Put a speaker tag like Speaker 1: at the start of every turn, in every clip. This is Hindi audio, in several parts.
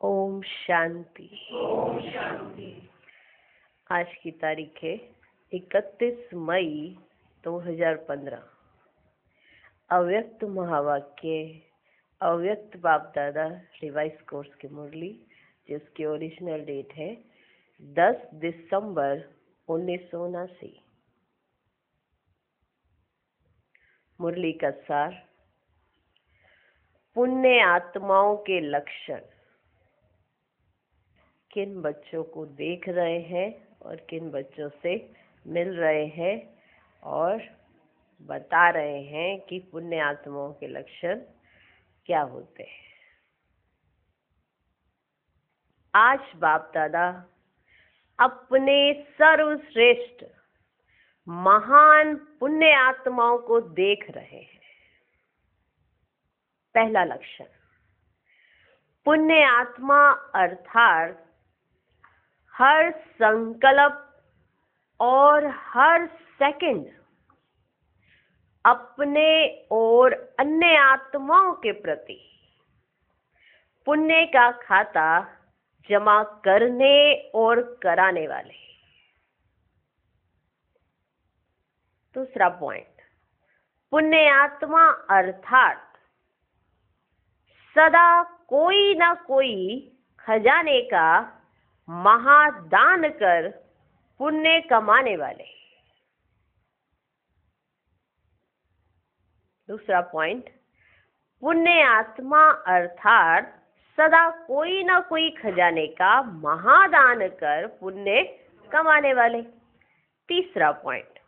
Speaker 1: ओम शांति। आज की तारीख है 31 मई 2015। अव्यक्त महावाक्य, अव्यक्त बाप दादा रिवाइज कोर्स की मुरली, जिसकी ओरिजिनल डेट है 10 दिसंबर 1979। मुरली का सार, पुण्य आत्माओं के लक्षण। किन बच्चों को देख रहे हैं और किन बच्चों से मिल रहे हैं और बता रहे हैं कि पुण्य आत्माओं के लक्षण क्या होते हैं। आज बाप दादा अपने सर्वश्रेष्ठ महान पुण्य आत्माओं को देख रहे हैं। पहला लक्षण, पुण्य आत्मा अर्थात हर संकल्प और हर सेकंड अपने और अन्य आत्माओं के प्रति पुण्य का खाता जमा करने और कराने वाले। दूसरा पॉइंट, पुण्य आत्मा अर्थात सदा कोई ना कोई खजाने का महादान कर पुण्य कमाने वाले। दूसरा पॉइंट, पुण्य आत्मा अर्थात सदा कोई ना कोई खजाने का महादान कर पुण्य कमाने वाले। तीसरा पॉइंट,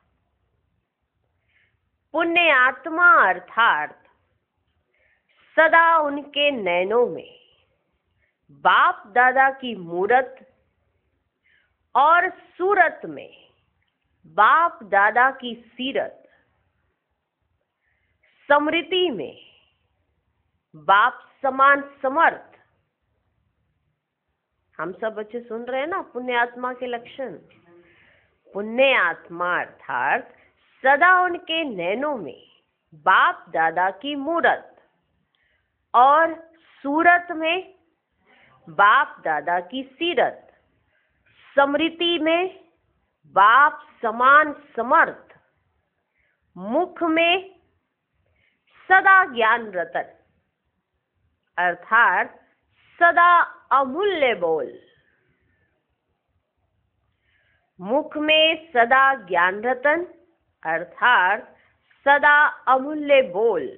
Speaker 1: पुण्य आत्मा अर्थात सदा उनके नैनों में बाप दादा की मूरत और सूरत में बाप दादा की सीरत, स्मृति में बाप समान समर्थ। हम सब बच्चे सुन रहे हैं ना पुण्य आत्मा के लक्षण। पुण्य आत्मा अर्थात सदा उनके नैनों में बाप दादा की मूरत और सूरत में बाप दादा की सीरत, स्मृति में बाप समान समर्थ, मुख में सदा ज्ञान रतन अर्थात सदा अमूल्य बोल। मुख में सदा ज्ञान रतन अर्थात सदा अमूल्य बोल।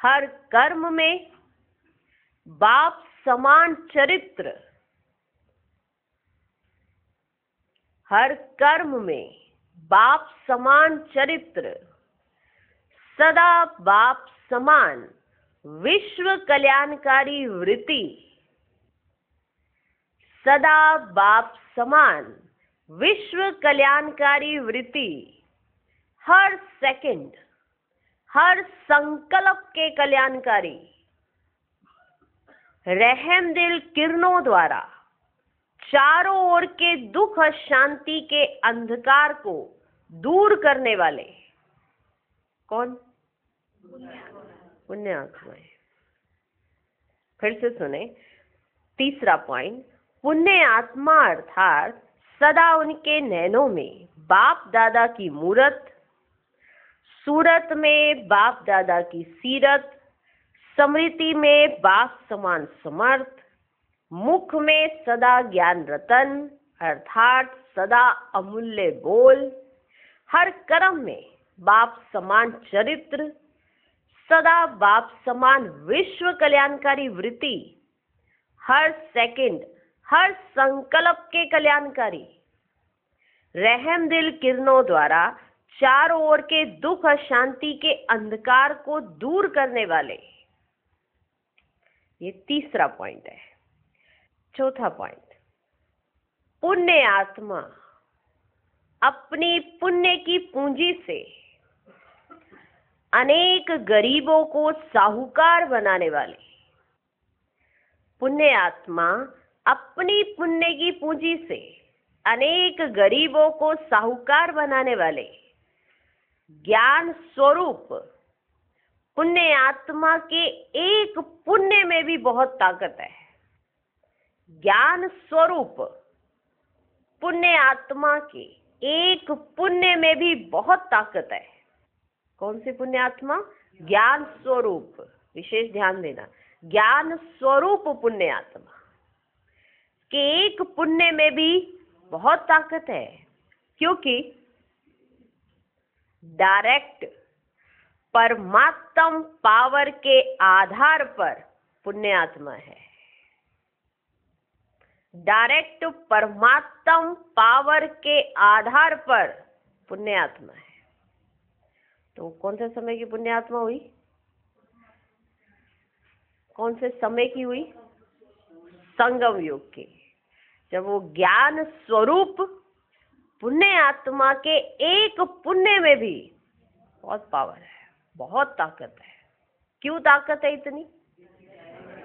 Speaker 1: हर कर्म में बाप समान चरित्र, हर कर्म में बाप समान चरित्र, सदा बाप समान विश्व कल्याणकारी वृत्ति, सदा बाप समान विश्व कल्याणकारी वृत्ति। हर सेकंड हर संकल्प के कल्याणकारी, रहम दिल किरणों द्वारा चारों ओर के दुख और शांति के अंधकार को दूर करने वाले। कौन? पुण्य आत्माएं। फिर से सुने। तीसरा पॉइंट, पुण्य आत्मा अर्थात सदा उनके नैनों में बाप दादा की मूरत, सूरत में बाप दादा की सीरत, स्मृति में बाप समान समर्थ, मुख में सदा ज्ञान रतन अर्थात सदा अमूल्य बोल। हर कर्म में बाप समान चरित्र, सदा बाप समान विश्व कल्याणकारी वृत्ति। हर सेकंड हर संकल्प के कल्याणकारी, रहम दिल किरणों द्वारा चारों ओर के दुख और शांति के अंधकार को दूर करने वाले। ये तीसरा पॉइंट है। चौथा पॉइंट, पुण्य आत्मा अपनी पुण्य की पूंजी से अनेक गरीबों को साहूकार बनाने वाले। पुण्य आत्मा अपनी पुण्य की पूंजी से अनेक गरीबों को साहूकार बनाने वाले। ज्ञान स्वरूप पुण्य आत्मा के एक पुण्य में भी बहुत ताकत है। ज्ञान स्वरूप पुण्य आत्मा के एक पुण्य में भी बहुत ताकत है। कौन सी पुण्य आत्मा? ज्ञान स्वरूप, विशेष ध्यान देना, ज्ञान स्वरूप पुण्य आत्मा के एक पुण्य में भी बहुत ताकत है, क्योंकि डायरेक्ट परमात्म पावर के आधार पर पुण्य आत्मा है। डायरेक्ट परमात्म पावर के आधार पर पुण्य आत्मा है। तो कौन से समय की पुण्य आत्मा हुई? कौन से समय की हुई? संगम युग की, जब वो ज्ञान स्वरूप पुण्य आत्मा के एक पुण्य में भी बहुत पावर है, बहुत ताकत है। क्यों ताकत है इतनी?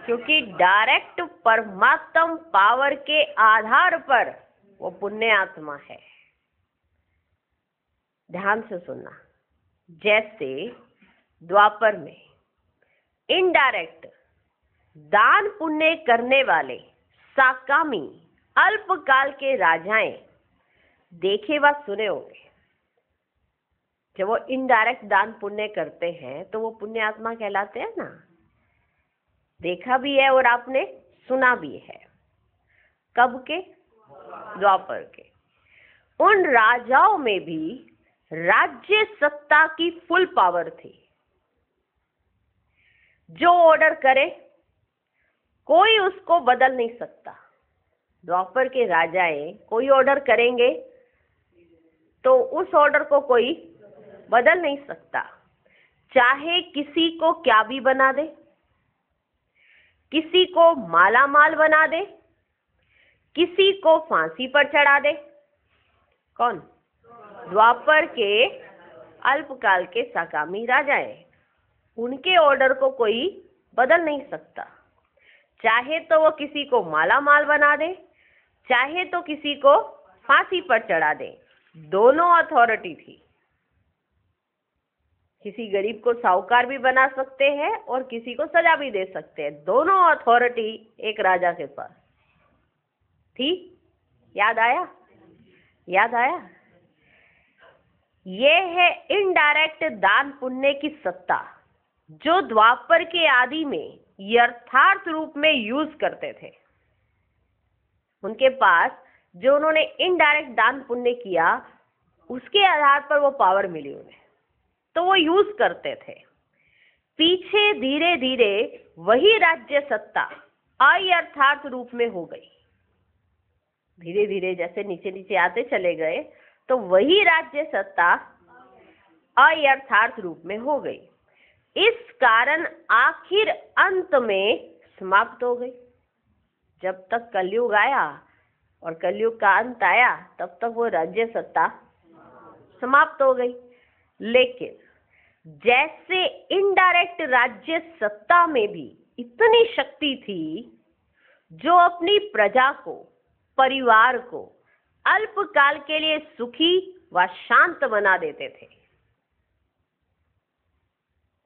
Speaker 1: क्योंकि डायरेक्ट परमात्म पावर के आधार पर वो पुण्य आत्मा है। ध्यान से सुनना। जैसे द्वापर में इनडायरेक्ट दान पुण्य करने वाले साकामी अल्पकाल के राजाएं देखे व सुने होंगे। जब वो इनडायरेक्ट दान पुण्य करते हैं तो वो पुण्य आत्मा कहलाते हैं ना। देखा भी है और आपने सुना भी है। कब के? द्वापर के। उन राजाओं में भी राज्य सत्ता की फुल पावर थी। जो ऑर्डर करे कोई उसको बदल नहीं सकता। द्वापर के राजाएं कोई ऑर्डर करेंगे तो उस ऑर्डर को कोई बदल नहीं सकता, चाहे किसी को क्या भी बना दे, किसी को माला माल बना दे, किसी को फांसी पर चढ़ा दे। कौन? द्वापर के अल्पकाल के साकामी राजाएं। उनके ऑर्डर को कोई बदल नहीं सकता, चाहे तो वो किसी को माला माल बना दे, चाहे तो किसी को फांसी पर चढ़ा दे। दोनों अथॉरिटी थी। किसी गरीब को साहूकार भी बना सकते हैं और किसी को सजा भी दे सकते हैं। दोनों अथॉरिटी एक राजा के पास थी। याद आया? याद आया? ये है इनडायरेक्ट दान पुण्य की सत्ता, जो द्वापर के आदि में यथार्थ रूप में यूज करते थे। उनके पास जो उन्होंने इनडायरेक्ट दान पुण्य किया, उसके आधार पर वो पावर मिली उन्हें, तो वो यूज करते थे। पीछे धीरे धीरे वही राज्य सत्ता अयथार्थ रूप में हो गई। धीरे धीरे जैसे नीचे नीचे आते चले गए तो वही राज्य सत्ता अयथार्थ रूप में हो गई। इस कारण आखिर अंत में समाप्त हो गई। जब तक कलयुग आया और कलयुग का अंत आया, तब तक वो राज्य सत्ता समाप्त हो गई। लेकिन जैसे इनडायरेक्ट राज्य सत्ता में भी इतनी शक्ति थी, जो अपनी प्रजा को, परिवार को अल्पकाल के लिए सुखी व शांत बना देते थे,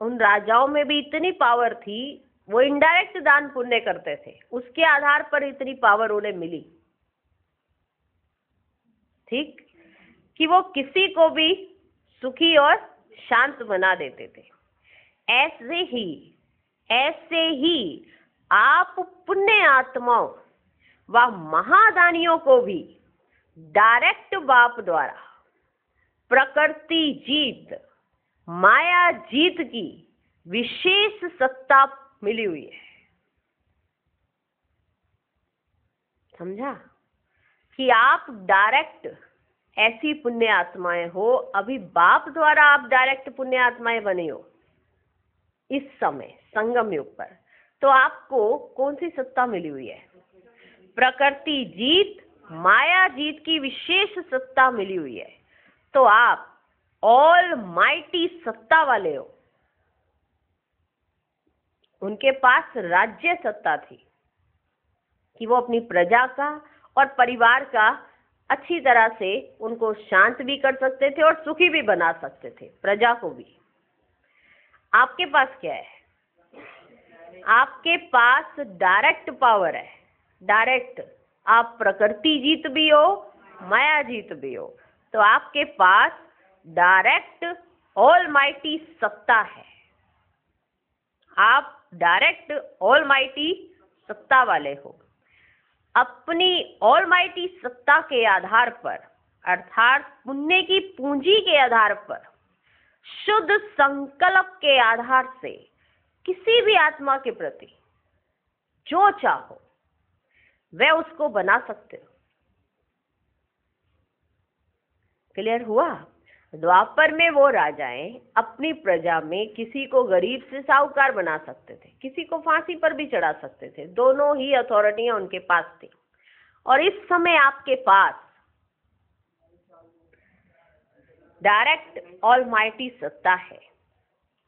Speaker 1: उन राजाओं में भी इतनी पावर थी। वो इनडायरेक्ट दान पुण्य करते थे, उसके आधार पर इतनी पावर उन्हें मिली, ठीक, कि वो किसी को भी सुखी और शांत बना देते थे। ऐसे ही आप पुण्य आत्माओं व महादानियों को भी डायरेक्ट बाप द्वारा प्रकृति जीत, माया जीत की विशेष सत्ता मिली हुई है। समझा? कि आप डायरेक्ट ऐसी पुण्य आत्माएं हो। अभी बाप द्वारा आप डायरेक्ट पुण्य आत्माएं बने हो इस समय संगम युग पर, तो आपको कौन सी सत्ता मिली हुई है? प्रकृति जीत, माया जीत की विशेष सत्ता मिली हुई है। तो आप ऑल माइटी सत्ता वाले हो। उनके पास राज्य सत्ता थी कि वो अपनी प्रजा का और परिवार का अच्छी तरह से उनको शांत भी कर सकते थे और सुखी भी बना सकते थे, प्रजा को भी। आपके पास क्या है? आपके पास डायरेक्ट पावर है, डायरेक्ट, आप प्रकृति जीत भी हो, माया जीत भी हो, तो आपके पास डायरेक्ट ऑलमाइटी सत्ता है। आप डायरेक्ट ऑलमाइटी सत्ता वाले हो। अपनी ऑलमाइटी सत्ता के आधार पर, अर्थात पुण्य की पूंजी के आधार पर, शुद्ध संकल्प के आधार से किसी भी आत्मा के प्रति जो चाहो वह उसको बना सकते हो। क्लियर हुआ? द्वापर में वो राजाएं अपनी प्रजा में किसी को गरीब से साहूकार बना सकते थे, किसी को फांसी पर भी चढ़ा सकते थे, दोनों ही अथॉरिटियां उनके पास थी। और इस समय आपके पास डायरेक्ट ऑलमाइटी सत्ता है।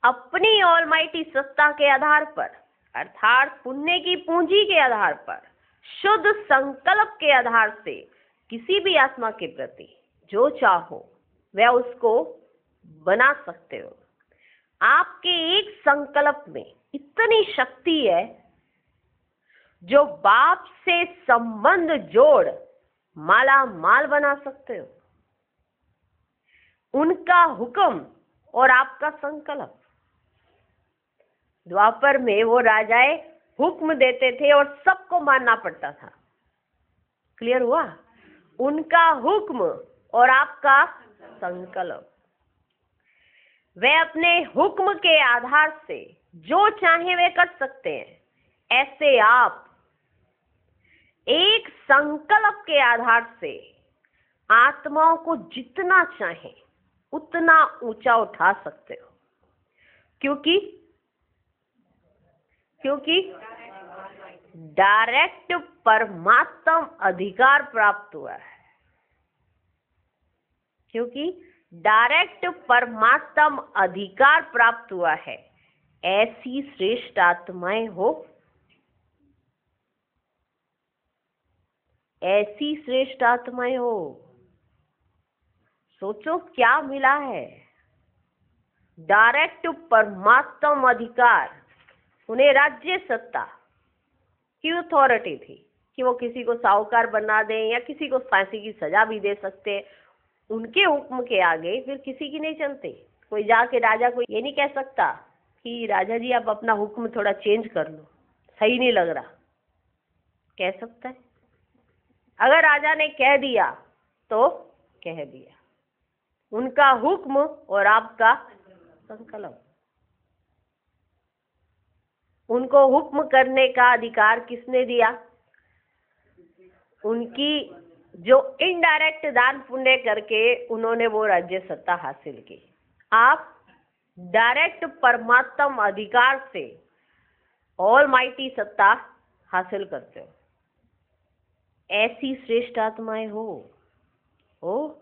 Speaker 1: अपनी ऑलमाइटी सत्ता के आधार पर, अर्थात पुण्य की पूंजी के आधार पर, शुद्ध संकल्प के आधार से किसी भी आत्मा के प्रति जो चाहो वह उसको बना सकते हो। आपके एक संकल्प में इतनी शक्ति है जो बाप से संबंध जोड़ माला माल बना सकते हो। उनका हुक्म और आपका संकल्प। द्वापर में वो राजाएं हुक्म देते थे और सबको मानना पड़ता था। क्लियर हुआ? उनका हुक्म और आपका संकल्प। वे अपने हुक्म के आधार से जो चाहे वे कर सकते हैं। ऐसे आप एक संकल्प के आधार से आत्माओं को जितना चाहे उतना ऊंचा उठा सकते हो, क्योंकि डायरेक्ट परमात्म अधिकार प्राप्त हुआ है। क्योंकि डायरेक्ट परमात्म अधिकार प्राप्त हुआ है, ऐसी श्रेष्ठ आत्माएं हो, ऐसी श्रेष्ठ आत्माएं हो। सोचो क्या मिला है। डायरेक्ट परमात्म अधिकार। उन्हें राज्य सत्ता की अथॉरिटी थी कि वो किसी को साहूकार बना दें या किसी को फांसी की सजा भी दे सकते। उनके हुक्म के आगे फिर किसी की नहीं चलते। कोई जाके राजा को ये नहीं कह सकता कि राजा जी आप अपना हुक्म थोड़ा चेंज कर लो, सही नहीं लग रहा। कह सकता है? अगर राजा ने कह दिया तो कह दिया। उनका हुक्म और आपका संकल्प। उनको हुक्म करने का अधिकार किसने दिया? उनकी जो इनडायरेक्ट दान पुण्य करके उन्होंने वो राज्य सत्ता हासिल की। आप डायरेक्ट परमात्म अधिकार से ऑलमाइटी सत्ता हासिल करते हो। ऐसी श्रेष्ठ आत्माएं हो।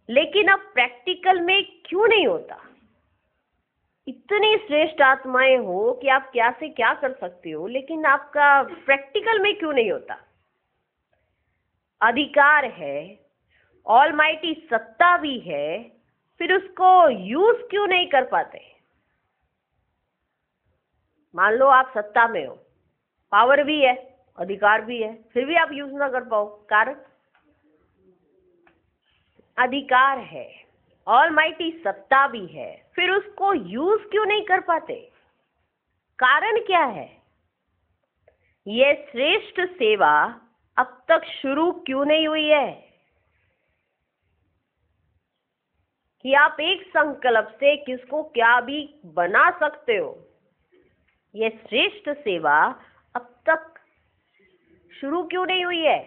Speaker 1: लेकिन अब प्रैक्टिकल में क्यों नहीं होता? इतनी श्रेष्ठ आत्माएं हो कि आप क्या से क्या कर सकते हो, लेकिन आपका प्रैक्टिकल में क्यों नहीं होता? अधिकार है, ऑलमाइटी सत्ता भी है, फिर उसको यूज क्यों नहीं कर पाते? मान लो आप सत्ता में हो, पावर भी है, अधिकार भी है, फिर भी आप यूज ना कर पाओ। कारण? अधिकार है, ऑलमाइटी सत्ता भी है, फिर उसको यूज क्यों नहीं कर पाते? कारण क्या है? ये श्रेष्ठ सेवा अब तक शुरू क्यों नहीं हुई है कि आप एक संकल्प से किसको क्या भी बना सकते हो? ये श्रेष्ठ सेवा अब तक शुरू क्यों नहीं हुई है?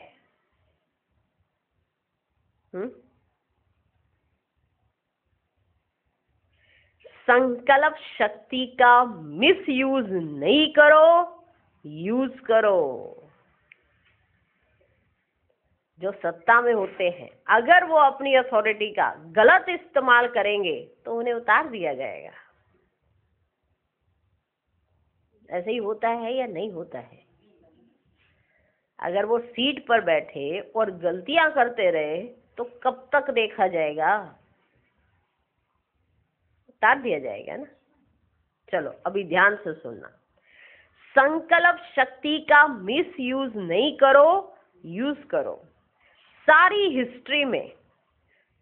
Speaker 1: संकल्प शक्ति का मिसयूज नहीं करो, यूज करो। जो सत्ता में होते हैं, अगर वो अपनी अथॉरिटी का गलत इस्तेमाल करेंगे तो उन्हें उतार दिया जाएगा। ऐसे ही होता है या नहीं होता है? अगर वो सीट पर बैठे और गलतियां करते रहे तो कब तक देखा जाएगा? उतार दिया जाएगा ना। चलो अभी ध्यान से सुनना। संकल्प शक्ति का मिस यूज नहीं करो, यूज करो। सारी हिस्ट्री में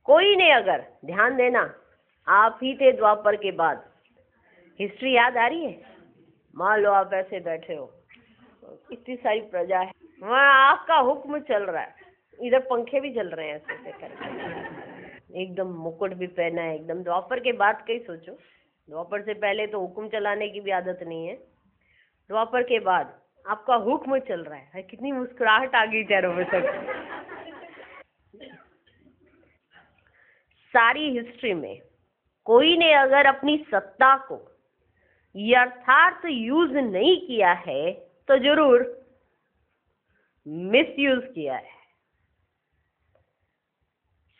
Speaker 1: कोई ने, अगर ध्यान देना, आप ही थे द्वापर के बाद। हिस्ट्री याद आ रही है? मान लो आप ऐसे बैठे हो, इतनी सारी प्रजा है, वहाँ आपका हुक्म चल रहा है, इधर पंखे भी चल रहे हैं ऐसे ऐसे करके, एकदम मुकुट भी पहना है एकदम। द्वापर के बाद का ही सोचो, द्वापर से पहले तो हुक्म चलाने की भी आदत नहीं है, द्वापर के बाद आपका हुक्म चल रहा है। कितनी मुस्कुराहट आ गई चेहरों में सब। सारी हिस्ट्री में कोई ने अगर अपनी सत्ता को यथार्थ यूज नहीं किया है तो जरूर मिसयूज किया है।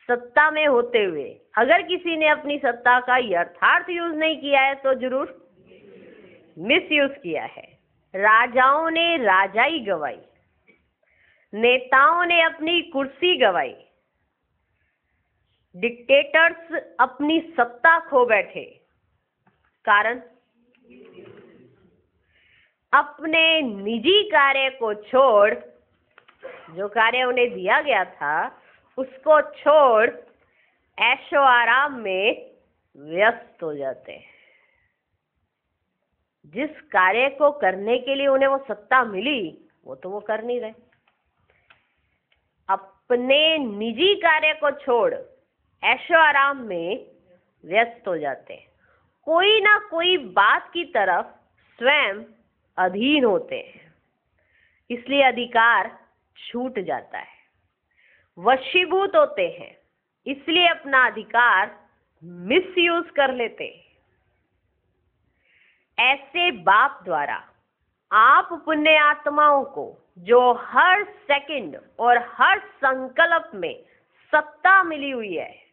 Speaker 1: सत्ता में होते हुए अगर किसी ने अपनी सत्ता का यथार्थ यूज नहीं किया है तो जरूर मिसयूज किया है। राजाओं ने राजाई गवाई, नेताओं ने अपनी कुर्सी गवाई, डिक्टेटर्स अपनी सत्ता खो बैठे। कारण अपने निजी कार्य को छोड़, जो कार्य उन्हें दिया गया था उसको छोड़ ऐशो आराम में व्यस्त हो जाते हैं। जिस कार्य को करने के लिए उन्हें वो सत्ता मिली वो तो वो कर नहीं रहे। अपने निजी कार्य को छोड़ ऐशो आराम में व्यस्त हो जाते हैं। कोई ना कोई बात की तरफ स्वयं अधीन होते हैं, इसलिए अधिकार छूट जाता है। वशीभूत होते हैं, इसलिए अपना अधिकार मिसयूज कर लेते हैं। ऐसे बाप द्वारा आप पुण्य आत्माओं को, जो हर सेकंड और हर संकल्प में सत्ता मिली हुई है,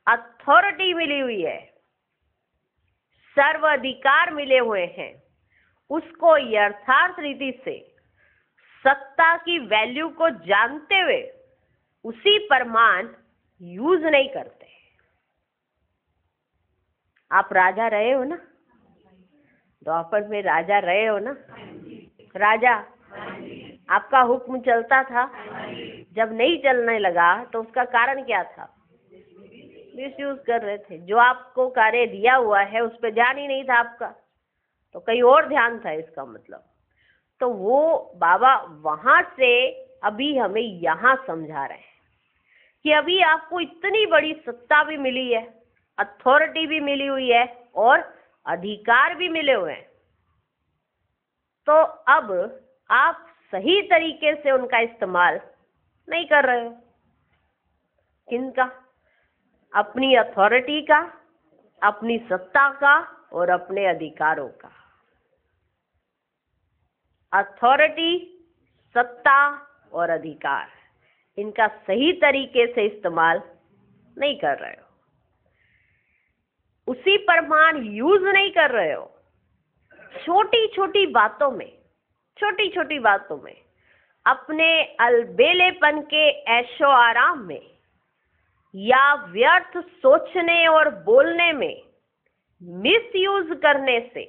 Speaker 1: अथॉरिटी मिली हुई है, सर्वाधिकार मिले हुए हैं, उसको यथार्थ रीति से सत्ता की वैल्यू को जानते हुए उसी परमान यूज नहीं करते। आप राजा रहे हो ना, द्वापर में राजा रहे हो ना। राजा, आपका हुक्म चलता था, जब नहीं चलने लगा तो उसका कारण क्या था? मिसयूज कर रहे थे। जो आपको कार्य दिया हुआ है उस पर ध्यान ही नहीं था आपका, तो कहीं और ध्यान था इसका मतलब। तो वो बाबा वहां से अभी हमें यहाँ समझा रहे हैं कि अभी आपको इतनी बड़ी सत्ता भी मिली है, अथॉरिटी भी मिली हुई है और अधिकार भी मिले हुए हैं, तो अब आप सही तरीके से उनका इस्तेमाल नहीं कर रहे हो। किनका? अपनी अथॉरिटी का, अपनी सत्ता का और अपने अधिकारों का। अथॉरिटी, सत्ता और अधिकार, इनका सही तरीके से इस्तेमाल नहीं कर रहे हो, उसी परमान यूज नहीं कर रहे हो। छोटी छोटी बातों में अपने अलबेलेपन के ऐशो आराम में या व्यर्थ सोचने और बोलने में मिसयूज करने से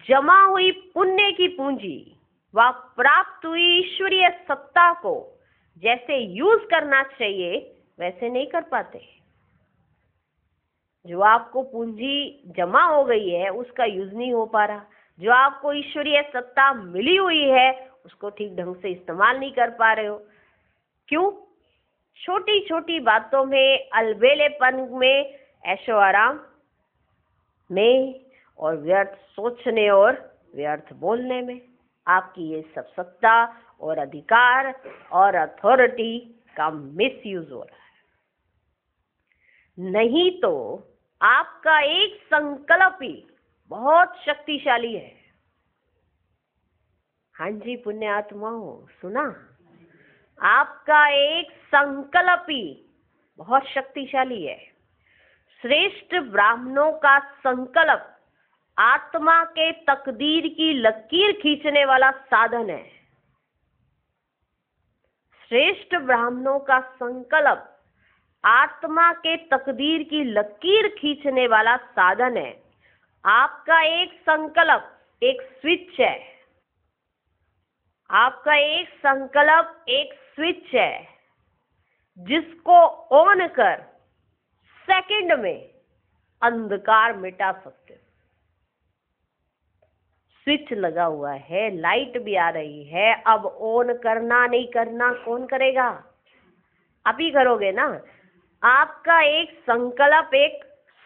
Speaker 1: जमा हुई पुण्य की पूंजी व प्राप्त हुई ईश्वरीय सत्ता को जैसे यूज करना चाहिए वैसे नहीं कर पाते। जो आपको पूंजी जमा हो गई है उसका यूज नहीं हो पा रहा, जो आपको ईश्वरीय सत्ता मिली हुई है उसको ठीक ढंग से इस्तेमाल नहीं कर पा रहे हो। क्यों? छोटी छोटी बातों में, अलबेलेपन में, ऐशो आराम में और व्यर्थ सोचने और व्यर्थ बोलने में आपकी ये सब सत्ता और अधिकार और अथॉरिटी का मिसयूज हो रहा है। नहीं तो आपका एक संकल्प ही बहुत शक्तिशाली है। हाँ जी पुण्य आत्माओं, सुना? आपका एक संकल्प ही बहुत शक्तिशाली है। श्रेष्ठ ब्राह्मणों का संकल्प आत्मा के तकदीर की लकीर खींचने वाला साधन है। श्रेष्ठ ब्राह्मणों का संकल्प आत्मा के तकदीर की लकीर खींचने वाला साधन है। आपका एक संकल्प एक स्विच है, आपका एक संकल्प एक स्विच है जिसको ऑन कर सेकंड में अंधकार मिटा सकते हो। स्विच लगा हुआ है, लाइट भी आ रही है, अब ऑन करना नहीं करना कौन करेगा? आप ही करोगे ना। आपका एक संकल्प एक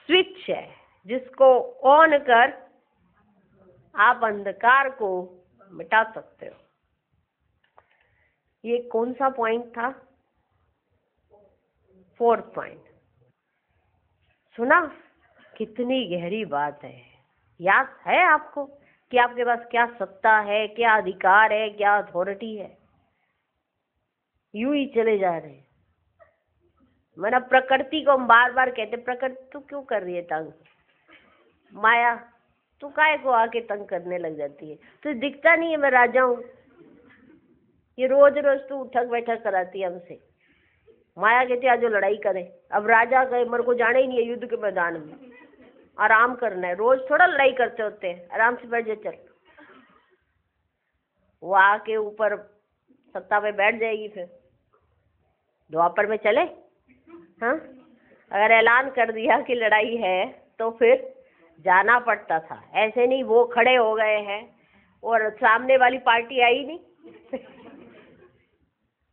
Speaker 1: स्विच है जिसको ऑन कर आप अंधकार को मिटा सकते हो। ये कौन सा पॉइंट था? 4th point. सुना? कितनी गहरी बात है। याद है आपको कि आपके पास क्या सत्ता है, क्या अधिकार है, क्या अथॉरिटी है? यूं ही चले जा रहे हैं। मैंने प्रकृति को हम बार बार कहते, प्रकृति तू क्यों कर रही है तंग? माया तू काहे को आके तंग करने लग जाती है? तो दिखता नहीं है मैं राजा हूँ? ये रोज रोज तू उठक बैठक कराती है हमसे। माया कहती है आज लड़ाई करे। अब राजा कहे मेरे को जाना ही नहीं है युद्ध के मैदान में, आराम करना है। रोज थोड़ा लड़ाई करते होते हैं, आराम से बैठ जा चल। वो आके ऊपर सत्ता पे बैठ जाएगी। फिर द्वापर में चले, हाँ, अगर ऐलान कर दिया कि लड़ाई है तो फिर जाना पड़ता था। ऐसे नहीं वो खड़े हो गए हैं और सामने वाली पार्टी आई नहीं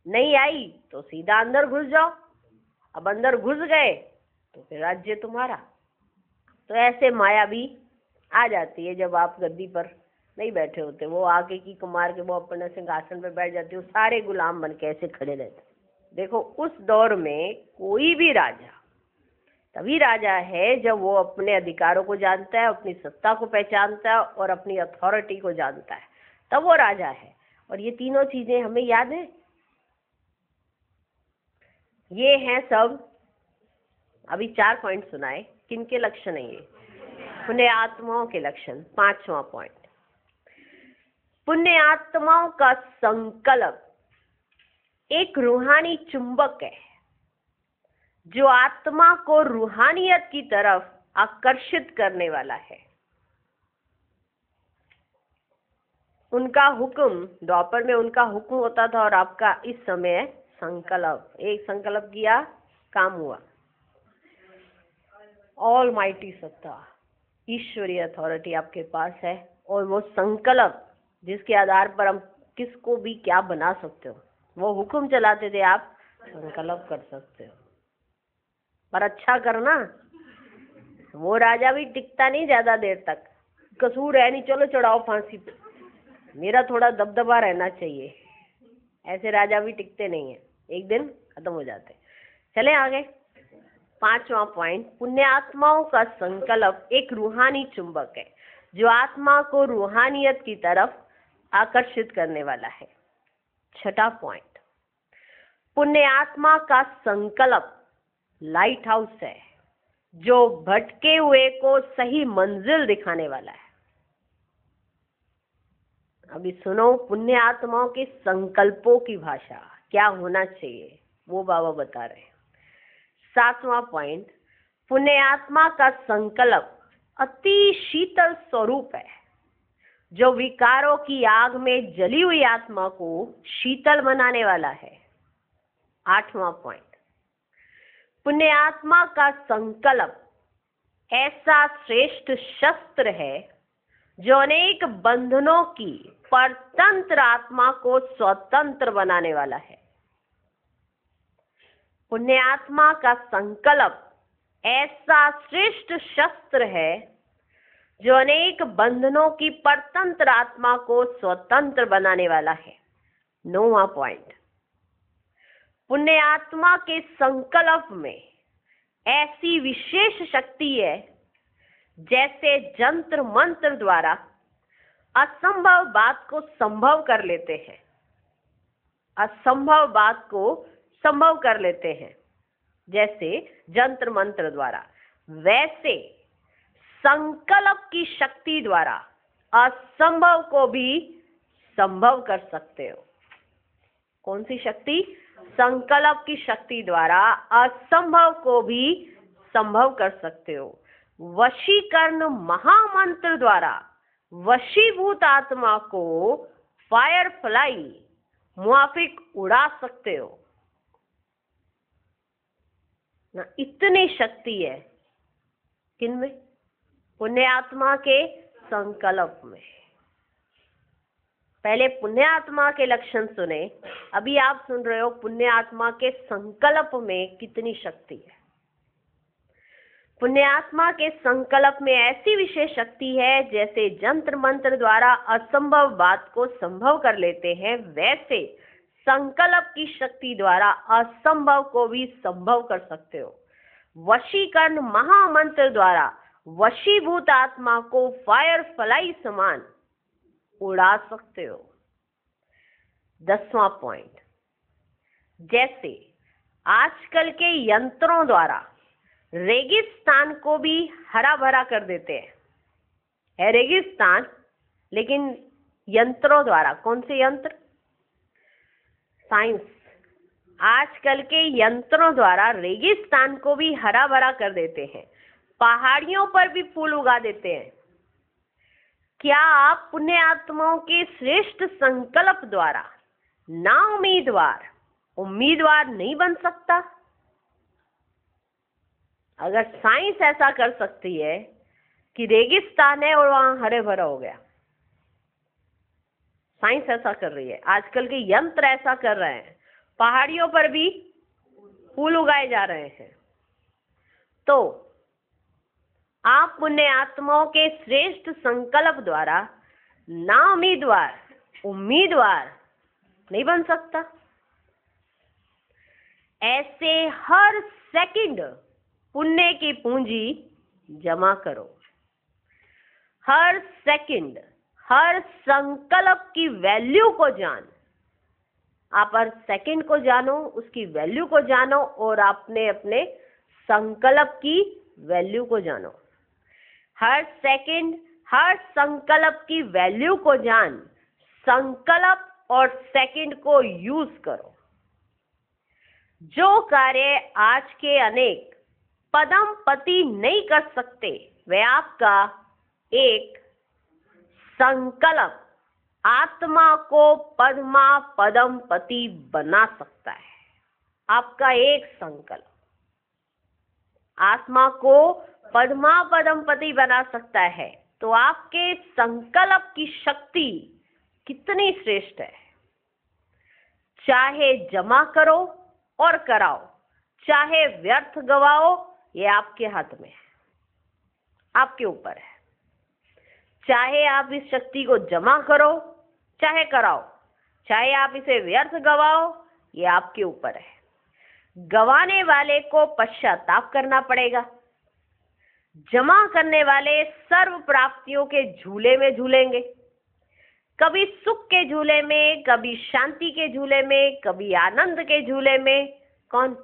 Speaker 1: नहीं आई तो सीधा अंदर घुस जाओ। अब अंदर घुस गए तो फिर राज्य तुम्हारा। तो ऐसे माया भी आ जाती है जब आप गद्दी पर नहीं बैठे होते। वो आके की कुमार के वो अपने सिंहासन पर बैठ जाते हो, सारे गुलाम बन के ऐसे खड़े रहते। देखो उस दौर में कोई भी राजा तभी राजा है जब वो अपने अधिकारों को जानता है, अपनी सत्ता को पहचानता है और अपनी अथॉरिटी को जानता है, तब वो राजा है। और ये तीनों चीजें हमें याद है। ये हैं सब। अभी 4 पॉइंट सुनाए। किनके लक्षण है ये? पुण्य आत्माओं के लक्षण। 5वां पॉइंट, पुण्य आत्माओं का संकल्प एक रूहानी चुंबक है जो आत्मा को रूहानियत की तरफ आकर्षित करने वाला है। उनका हुक्म, द्वापर में उनका हुक्म होता था और आपका इस समय संकल्प। एक संकल्प किया, काम हुआ। ऑल माइटी सत्ता, ईश्वरीय अथॉरिटी आपके पास है और वो संकल्प जिसके आधार पर हम किसको भी क्या बना सकते हो, वो हुक्म चलाते थे, आप संकल्प कर सकते हो। पर अच्छा करना। वो राजा भी टिकता नहीं ज्यादा देर तक। कसूर है नहीं, चलो चढ़ाओ फांसी पे, मेरा थोड़ा दबदबा रहना चाहिए। ऐसे राजा भी टिकते नहीं है, एक दिन खत्म हो जाते। चले आगे। 5वां पॉइंट, पुण्य आत्माओं का संकल्प एक रूहानी चुंबक है जो आत्मा को रूहानियत की तरफ आकर्षित करने वाला है। 6वां पॉइंट, पुण्य आत्मा का संकल्प लाइट हाउस है जो भटके हुए को सही मंजिल दिखाने वाला है। अभी सुनो पुण्य आत्माओं के संकल्पों की भाषा क्या होना चाहिए, वो बाबा बता रहे हैं। 7वां पॉइंट, पुण्य आत्मा का संकल्प अति शीतल स्वरूप है जो विकारों की आग में जली हुई आत्मा को शीतल बनाने वाला है। 8वां पॉइंट, पुण्य आत्मा का संकल्प ऐसा श्रेष्ठ शस्त्र है जो अनेक बंधनों की परतंत्र आत्मा को स्वतंत्र बनाने वाला है। पुण्य आत्मा का संकल्प ऐसा श्रेष्ठ शस्त्र है जो अनेक बंधनों की परतंत्र आत्मा को स्वतंत्र बनाने वाला है। 9वां पॉइंट, पुण्य आत्मा के संकल्प में ऐसी विशेष शक्ति है जैसे जंत्र मंत्र द्वारा असंभव बात को संभव कर लेते हैं। असंभव बात को संभव कर लेते हैं जैसे जंत्र मंत्र द्वारा, वैसे संकल्प की शक्ति द्वारा असंभव को भी संभव कर सकते हो। कौन सी शक्ति? संकल्प की शक्ति द्वारा असंभव को भी संभव कर सकते हो। वशीकरण महामंत्र द्वारा वशीभूत आत्मा को फायरफ्लाई मुआफिक उड़ा सकते हो ना। इतनी शक्ति है किनमें? पुण्य आत्मा के संकल्प में। पहले पुण्य आत्मा के लक्षण सुने, अभी आप सुन रहे हो पुण्य आत्मा के संकल्प में कितनी शक्ति है। पुण्य आत्मा के संकल्प में ऐसी विशेष शक्ति है, जैसे जंत्र मंत्र द्वारा असंभव बात को संभव कर लेते हैं, वैसे संकल्प की शक्ति द्वारा असंभव को भी संभव कर सकते हो। वशीकरण महामंत्र द्वारा वशीभूत आत्मा को फायरफ्लाई समान उड़ा सकते हो। 10वां पॉइंट, जैसे आजकल के यंत्रों द्वारा रेगिस्तान को भी हरा भरा कर देते हैं। है रेगिस्तान, लेकिन यंत्रों द्वारा। कौन से यंत्र? साइंस। आजकल के यंत्रों द्वारा रेगिस्तान को भी हरा भरा कर देते हैं, पहाड़ियों पर भी फूल उगा देते हैं। क्या आप पुण्य आत्माओं के श्रेष्ठ संकल्प द्वारा ना उम्मीदवार नहीं बन सकता? अगर साइंस ऐसा कर सकती है कि रेगिस्तान है और वहां हरे भरा हो गया, साइंस ऐसा कर रही है, आजकल के यंत्र ऐसा कर रहे हैं, पहाड़ियों पर भी फूल उगाए जा रहे हैं, तो आप पुण्य आत्माओं के श्रेष्ठ संकल्प द्वारा ना उम्मीदवार नहीं बन सकता। ऐसे हर सेकंड पुण्य की पूंजी जमा करो। हर सेकंड, हर संकल्प की वैल्यू को जान। आप हर सेकंड को जानो, उसकी वैल्यू को जानो, और आपने अपने संकल्प की वैल्यू को जानो। हर सेकंड, हर संकल्प की वैल्यू को जान, संकल्प और सेकंड को यूज करो। जो कार्य आज के अनेक पदमपति नहीं कर सकते, वह आपका एक संकल्प आत्मा को पदमपति बना सकता है। आपका एक संकल्प आत्मा को पदमपति बना सकता है। तो आपके संकल्प की शक्ति कितनी श्रेष्ठ है। चाहे जमा करो और कराओ, चाहे व्यर्थ गवाओ, ये आपके हाथ में है, आपके ऊपर है। चाहे आप इस शक्ति को जमा करो, चाहे कराओ, चाहे आप इसे व्यर्थ गवाओ, ये आपके ऊपर है। गवाने वाले को पश्चाताप करना पड़ेगा। जमा करने वाले सर्व प्राप्तियों के झूले में झूलेंगे, कभी सुख के झूले में, कभी शांति के झूले में, कभी आनंद के झूले में। कौन?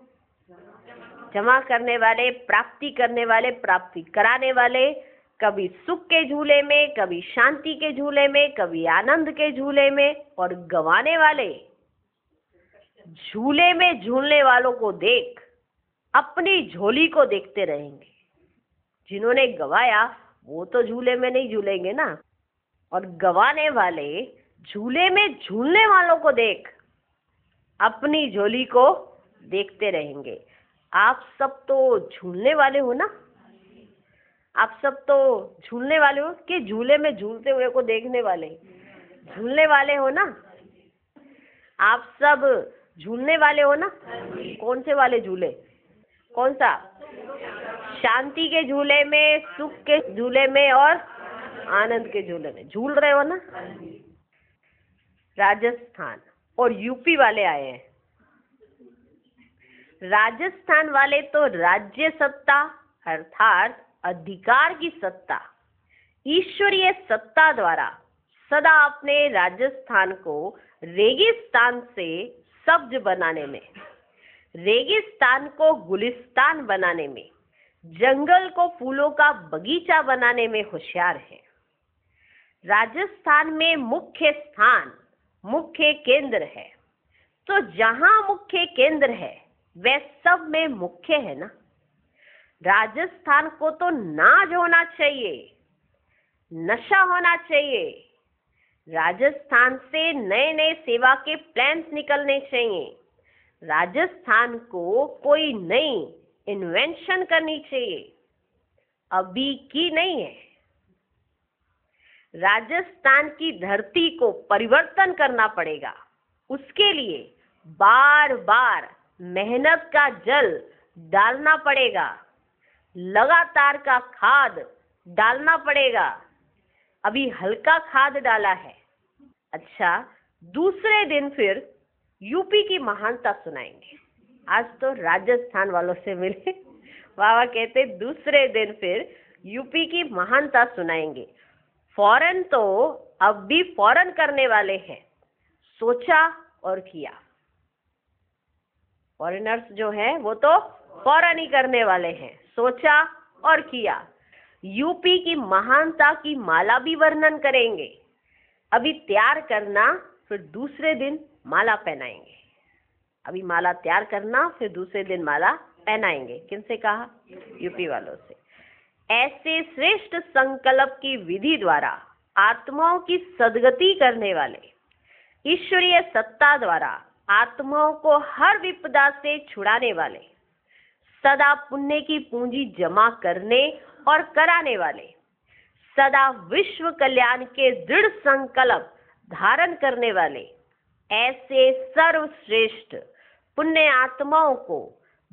Speaker 1: जमा करने वाले, प्राप्ति करने वाले, प्राप्ति कराने वाले, कभी सुख के झूले में, कभी शांति के झूले में, कभी आनंद के झूले में। और गवाने वाले झूले में झूलने वालों को देख अपनी झोली को देखते रहेंगे। जिन्होंने गवाया वो तो झूले में नहीं झूलेंगे ना, और गवाने वाले झूले में झूलने वालों को देख अपनी झोली को देखते रहेंगे। आप सब तो झूलने वाले हो ना? आप सब तो झूलने वाले हो कि झूले में झूलते हुए को देखने वाले? झूलने वाले हो ना? आप सब झूलने वाले हो ना? कौन से वाले झूले? कौन सा? शांति के झूले में, सुख के झूले में और आनंद के झूले में झूल रहे हो ना? राजस्थान और यूपी वाले आए हैं। राजस्थान वाले तो राज्य सत्ता अर्थात अधिकार की सत्ता, ईश्वरीय सत्ता द्वारा सदा अपने राजस्थान को रेगिस्तान से सब्ज बनाने में, रेगिस्तान को गुलिस्तान बनाने में, जंगल को फूलों का बगीचा बनाने में होशियार है। राजस्थान में मुख्य स्थान, मुख्य केंद्र है, तो जहां मुख्य केंद्र है वह सब में मुख्य है ना। राजस्थान को तो नाज होना चाहिए, नशा होना चाहिए। राजस्थान से नए नए सेवा के प्लान्स निकलने चाहिए। राजस्थान को कोई नई इन्वेंशन करनी चाहिए, अभी की नहीं है। राजस्थान की धरती को परिवर्तन करना पड़ेगा। उसके लिए बार बार मेहनत का जल डालना पड़ेगा, लगातार का खाद डालना पड़ेगा। अभी हल्का खाद डाला है। अच्छा, दूसरे दिन फिर यूपी की महानता सुनाएंगे। आज तो राजस्थान वालों से मिले। बाबा कहते दूसरे दिन फिर यूपी की महानता सुनाएंगे। फौरन तो अब भी फौरन करने वाले हैं, सोचा और किया। फॉरेनर्स जो है वो तो फौरन ही करने वाले हैं, सोचा और किया। यूपी की महानता की माला भी वर्णन करेंगे। अभी तैयार करना, फिर दूसरे दिन माला पहनाएंगे। अभी माला तैयार करना, फिर दूसरे दिन माला पहनाएंगे। किनसे कहा? यूपी वालों से। ऐसे श्रेष्ठ संकल्प की विधि द्वारा आत्माओं की सद्गति करने वाले, ईश्वरीय सत्ता द्वारा आत्माओं को हर विपदा से छुड़ाने वाले, सदा पुण्य की पूंजी जमा करने और कराने वाले, सदा विश्व कल्याण के दृढ़ संकल्प धारण करने वाले, ऐसे सर्वश्रेष्ठ पुण्य आत्माओं को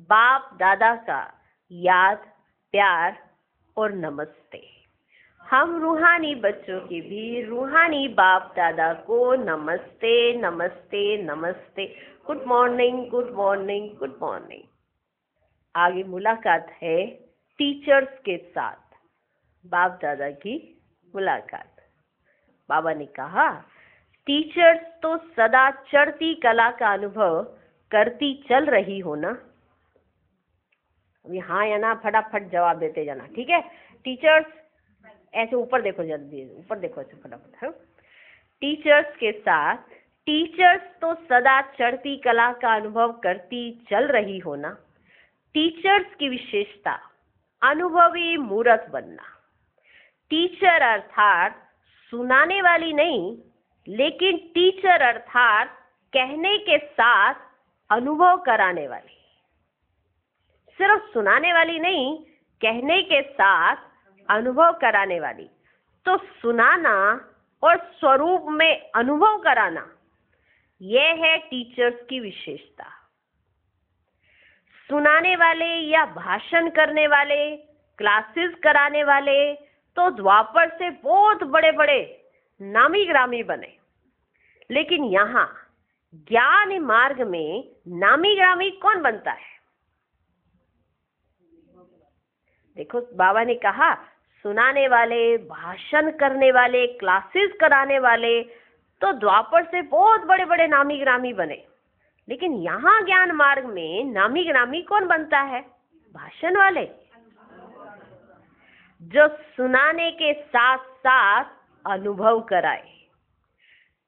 Speaker 1: बाप दादा का याद, प्यार और नमस्ते। हम रूहानी बच्चों की भी रूहानी बाप दादा को नमस्ते नमस्ते नमस्ते। Good morning, good morning, good morning. आगे मुलाकात है टीचर्स के साथ, बाप दादा की मुलाकात। बाबा ने कहा, टीचर्स तो सदा चढ़ती कला का अनुभव करती चल रही हो ना? अभी हाँ या ना फटाफट जवाब देते जाना, ठीक है? टीचर्स ऐसे ऊपर देखो, जल्दी ऊपर देखो, ऐसे फटाफट। हाँ, टीचर्स के साथ, टीचर्स तो सदा चढ़ती कला का अनुभव करती चल रही हो ना? टीचर्स की विशेषता अनुभवी मूर्त बनना। टीचर अर्थात सुनाने वाली नहीं, लेकिन टीचर अर्थात कहने के साथ अनुभव कराने वाली। सिर्फ सुनाने वाली नहीं, कहने के साथ अनुभव कराने वाली। तो सुनाना और स्वरूप में अनुभव कराना, यह है टीचर्स की विशेषता। सुनाने वाले या भाषण करने वाले, क्लासेस कराने वाले तो द्वापर से बहुत बड़े बड़े नामी ग्रामी बने, लेकिन यहाँ ज्ञान मार्ग में नामी ग्रामी कौन बनता है? देखो, बाबा ने कहा सुनाने वाले, भाषण करने वाले, क्लासेस कराने वाले तो द्वापर से बहुत बड़े बड़े नामी ग्रामी बने, लेकिन यहाँ ज्ञान मार्ग में नामी ग्रामी कौन बनता है? भाषण वाले, जो सुनाने के साथ साथ अनुभव कराए।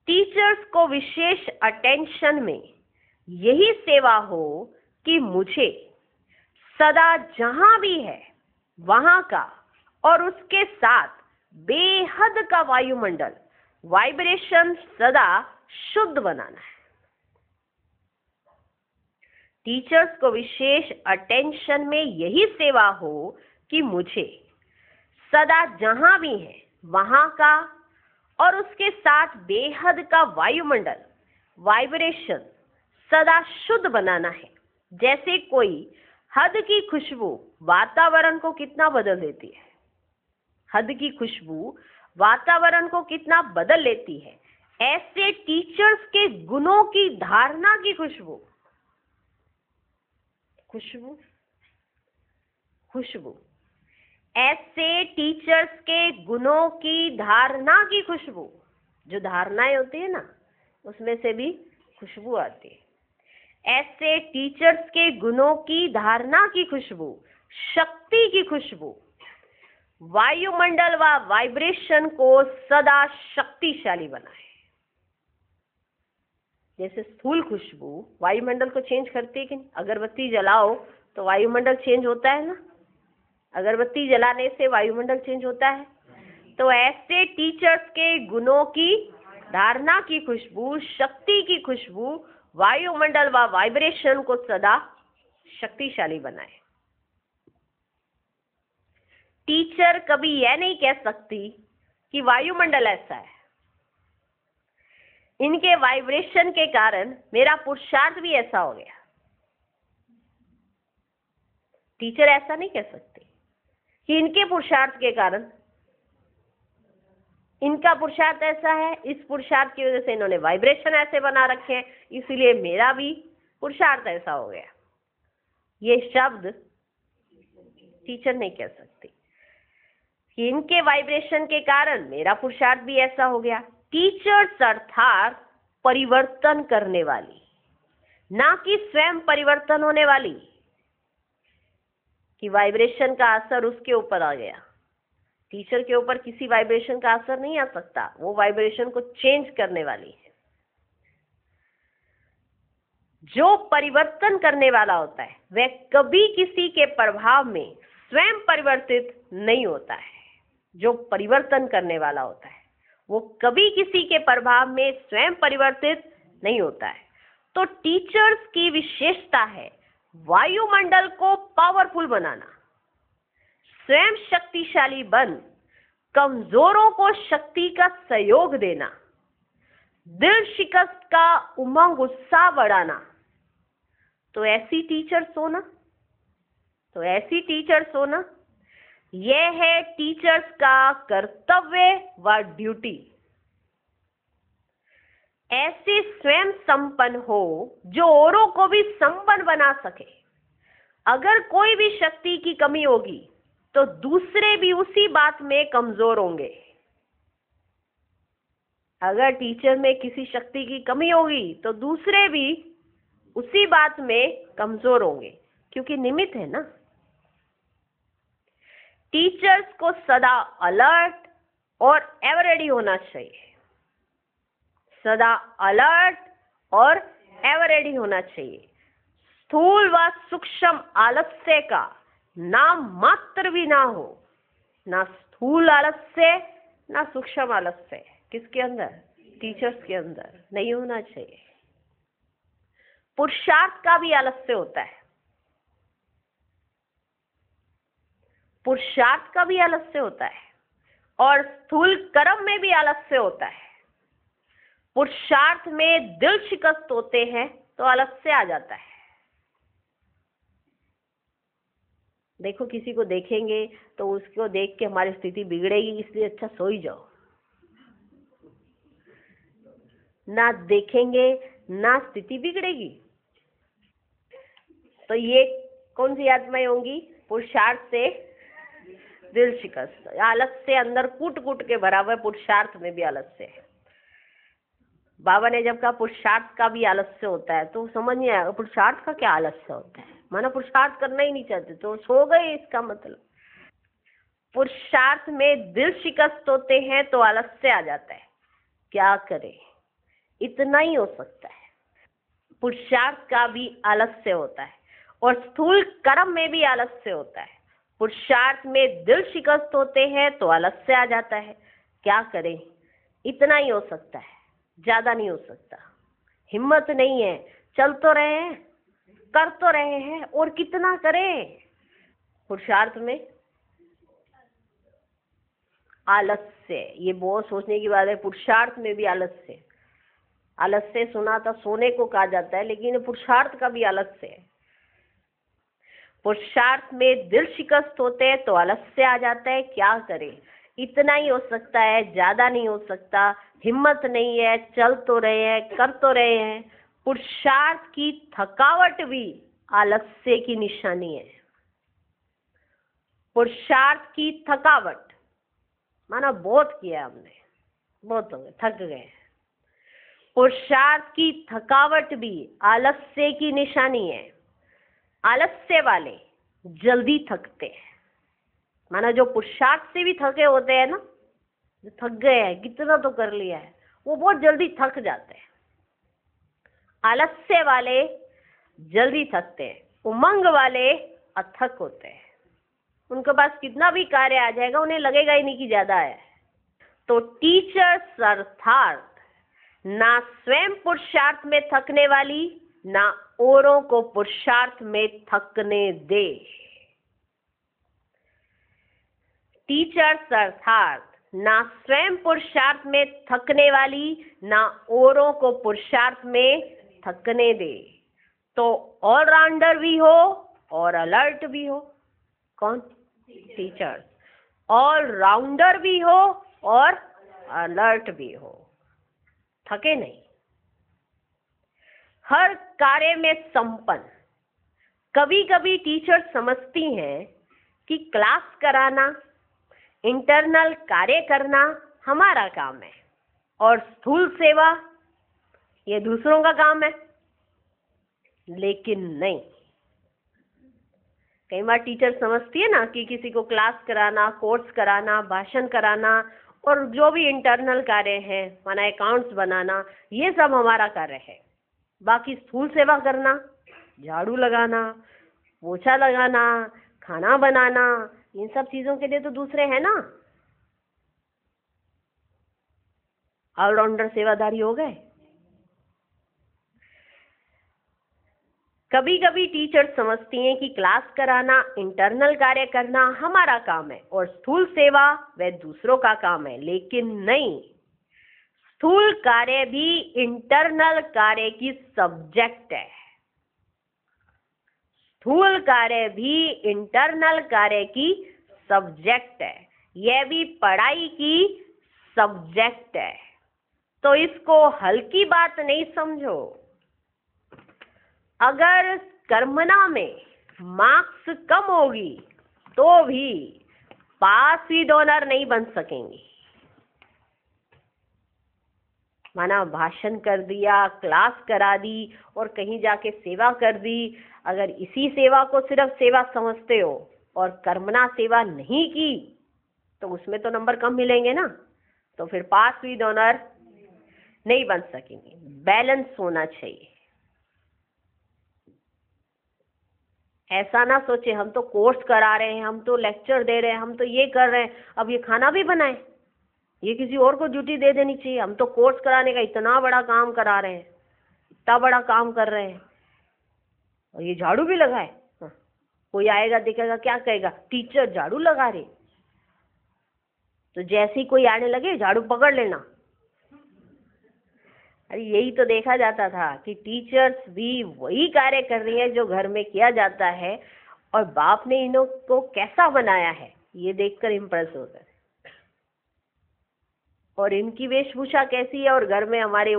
Speaker 1: टीचर्स को विशेष अटेंशन में यही सेवा हो कि मुझे सदा जहां भी है वहां का और उसके साथ बेहद का वायुमंडल, वाइब्रेशन सदा शुद्ध बनाना है। टीचर्स को विशेष अटेंशन में यही सेवा हो कि मुझे सदा जहां भी है वहां का और उसके साथ बेहद का वायुमंडल, वाइब्रेशन सदा शुद्ध बनाना है। जैसे कोई हद की खुशबू वातावरण को कितना बदल देती है, हद की खुशबू वातावरण को कितना बदल लेती है, ऐसे टीचर्स के गुणों की धारणा की खुशबू, खुशबू खुशबू ऐसे टीचर्स के गुणों की धारणा की खुशबू, जो धारणाएं होती है ना, उसमें से भी खुशबू आती है। ऐसे टीचर्स के गुणों की धारणा की खुशबू, शक्ति की खुशबू, वायुमंडल व वाइब्रेशन को सदा शक्तिशाली बनाए। जैसे स्थूल खुशबू वायुमंडल को चेंज करती है कि नहीं? अगरबत्ती जलाओ तो वायुमंडल चेंज होता है ना, अगरबत्ती जलाने से वायुमंडल चेंज होता है। तो ऐसे टीचर्स के गुणों की धारणा की खुशबू, शक्ति की खुशबू वायुमंडल व वाइब्रेशन को सदा शक्तिशाली बनाए। टीचर कभी यह नहीं कह सकती कि वायुमंडल ऐसा है, इनके वाइब्रेशन के कारण मेरा पुरुषार्थ भी ऐसा हो गया। टीचर ऐसा नहीं कह सकती कि इनके पुरुषार्थ के कारण इनका पुरुषार्थ ऐसा है, इस पुरुषार्थ की वजह से इन्होंने वाइब्रेशन ऐसे बना रखे हैं, इसीलिए मेरा भी पुरुषार्थ ऐसा हो गया। ये शब्द टीचर नहीं कह सकती कि इनके वाइब्रेशन के कारण मेरा पुरुषार्थ भी ऐसा हो गया। टीचर्स अर्थात परिवर्तन करने वाली, ना कि स्वयं परिवर्तन होने वाली कि वाइब्रेशन का असर उसके ऊपर आ गया। टीचर के ऊपर किसी वाइब्रेशन का असर नहीं आ सकता, वो वाइब्रेशन को चेंज करने वाली है। जो परिवर्तन करने वाला होता है वह कभी किसी के प्रभाव में स्वयं परिवर्तित नहीं होता है। जो परिवर्तन करने वाला होता है वो कभी किसी के प्रभाव में स्वयं परिवर्तित नहीं होता है। तो टीचर्स की विशेषता है वायुमंडल को पावरफुल बनाना, स्वयं शक्तिशाली बन कमजोरों को शक्ति का सहयोग देना, दिल शिकस्त का उमंग उत्साह बढ़ाना। तो ऐसी टीचर्स होना, यह है टीचर्स का कर्तव्य व ड्यूटी। ऐसे स्वयं संपन्न हो जो औरों को भी संपन्न बना सके। अगर कोई भी शक्ति की कमी होगी तो दूसरे भी उसी बात में कमजोर होंगे। अगर टीचर में किसी शक्ति की कमी होगी तो दूसरे भी उसी बात में कमजोर होंगे, क्योंकि निमित्त है ना। टीचर्स को सदा अलर्ट और एवर रेडी होना चाहिए, सदा अलर्ट और एवर रेडी होना चाहिए। स्थूल व सूक्ष्म आलस्य का नाम मात्र भी ना हो, ना स्थूल आलस्य ना सूक्ष्म आलस्य। किसके अंदर? टीचर्स के अंदर नहीं होना चाहिए। पुरुषार्थ का भी आलस्य होता है, पुरुषार्थ का भी आलस्य होता है, और स्थूल कर्म में भी आलस्य होता है। पुरुषार्थ में दिल शिकस्त होते हैं तो आलस्य आ जाता है। देखो, किसी को देखेंगे तो उसको देख के हमारी स्थिति बिगड़ेगी, इसलिए अच्छा सो ही जाओ। ना देखेंगे ना स्थिति बिगड़ेगी। तो ये कौन सी आत्माएं होंगी? पुरुषार्थ से दिल शिकस्त, आलस्य अंदर कूट कूट के भरा हुआ, पुरुषार्थ में भी आलस्य है। बाबा ने जब कहा पुरुषार्थ का भी आलस्य होता है तो समझ नहीं आया पुरुषार्थ का क्या आलस्य होता है। माना पुरुषार्थ करना ही नहीं चाहते तो सो गए, इसका मतलब। पुरुषार्थ में दिल शिकस्त होते हैं तो आलस्य आ जाता है। क्या करें, इतना ही हो सकता है। पुरुषार्थ का भी आलस्य होता है और स्थूल कर्म में भी आलस्य होता है। पुरुषार्थ में दिल शिकस्त होते हैं तो आलस्य आ जाता है। क्या करें, इतना ही हो सकता है, ज्यादा नहीं हो सकता। हिम्मत नहीं है, चल तो रहे हैं, कर तो रहे हैं, और कितना करें। पुरुषार्थ में आलस्य, ये बहुत सोचने की बात है। पुरुषार्थ में भी आलस्य, आलस्य सुना था सोने को कहा जाता है, लेकिन पुरुषार्थ का भी आलस्य है। पुरुषार्थ में दिल शिकस्त होते हैं तो आलस्य आ जाता है। क्या करें, इतना ही हो सकता है, ज्यादा नहीं हो सकता। हिम्मत नहीं है, चल तो रहे हैं, कर तो रहे हैं। पुरुषार्थ की थकावट भी आलस्य की निशानी है। पुरुषार्थ की थकावट माना बहुत किया हमने, बहुत हो गए, थक गए। पुरुषार्थ की थकावट भी आलस्य की निशानी है। आलस्य वाले जल्दी थकते हैं। माना जो पुरुषार्थ से भी थके होते हैं ना, जो थक गए हैं, कितना तो कर लिया है, वो बहुत जल्दी थक जाते हैं। आलस्य वाले जल्दी थकते हैं। उमंग वाले अथक होते हैं। उनके पास कितना भी कार्य आ जाएगा, उन्हें लगेगा ही नहीं कि ज्यादा है। तो टीचर्स अर्थात ना स्वयं पुरुषार्थ में थकने वाली, ना औरों को पुरुषार्थ में थकने दे। टीचर्स अर्थात ना स्वयं पुरुषार्थ में थकने वाली, ना औरों को पुरुषार्थ में थकने दे। तो ऑलराउंडर भी हो और अलर्ट भी हो। कौन? टीचर्स। ऑलराउंडर भी हो और अलर्ट भी हो, थके नहीं, हर कार्य में संपन्न। कभी कभी टीचर समझती हैं कि क्लास कराना, इंटरनल कार्य करना हमारा काम है और स्थूल सेवा ये दूसरों का काम है, लेकिन नहीं। कई बार टीचर समझती है ना कि किसी को क्लास कराना, कोर्स कराना, भाषण कराना और जो भी इंटरनल कार्य है, माना अकाउंट्स बनाना, ये सब हमारा कार्य है। बाकी स्थूल सेवा करना, झाड़ू लगाना, पोछा लगाना, खाना बनाना, इन सब चीजों के लिए तो दूसरे हैं ना। ऑलराउंडर सेवादारी हो गए। कभी कभी टीचर समझती हैं कि क्लास कराना, इंटरनल कार्य करना हमारा काम है और स्थूल सेवा वह दूसरों का काम है, लेकिन नहीं। स्थूल कार्य भी इंटरनल कार्य की सब्जेक्ट है। स्थूल कार्य भी इंटरनल कार्य की सब्जेक्ट है, यह भी पढ़ाई की सब्जेक्ट है। तो इसको हल्की बात नहीं समझो। अगर कर्मणा में मार्क्स कम होगी तो भी पास विद ऑनर नहीं बन सकेंगे। माना भाषण कर दिया, क्लास करा दी और कहीं जाके सेवा कर दी, अगर इसी सेवा को सिर्फ सेवा समझते हो और कर्मणा सेवा नहीं की तो उसमें तो नंबर कम मिलेंगे ना, तो फिर पास विद ऑनर नहीं बन सकेंगे। बैलेंस होना चाहिए। ऐसा ना सोचे हम तो कोर्स करा रहे हैं, हम तो लेक्चर दे रहे हैं, हम तो ये कर रहे हैं, अब ये खाना भी बनाए, ये किसी और को ड्यूटी दे देनी चाहिए। हम तो कोर्स कराने का इतना बड़ा काम करा रहे हैं, इतना बड़ा काम कर रहे हैं, और ये झाड़ू भी लगाए। हाँ। कोई आएगा देखेगा क्या कहेगा, टीचर झाड़ू लगा रहे। तो जैसे ही कोई आने लगे झाड़ू पकड़ लेना। अरे यही तो देखा जाता था कि टीचर्स भी वही कार्य कर रही है जो घर में किया जाता है, और बाप ने इन्हों को कैसा बनाया है ये देखकर इम्प्रेस होता है, और इनकी वेशभूषा कैसी है और घर में हमारे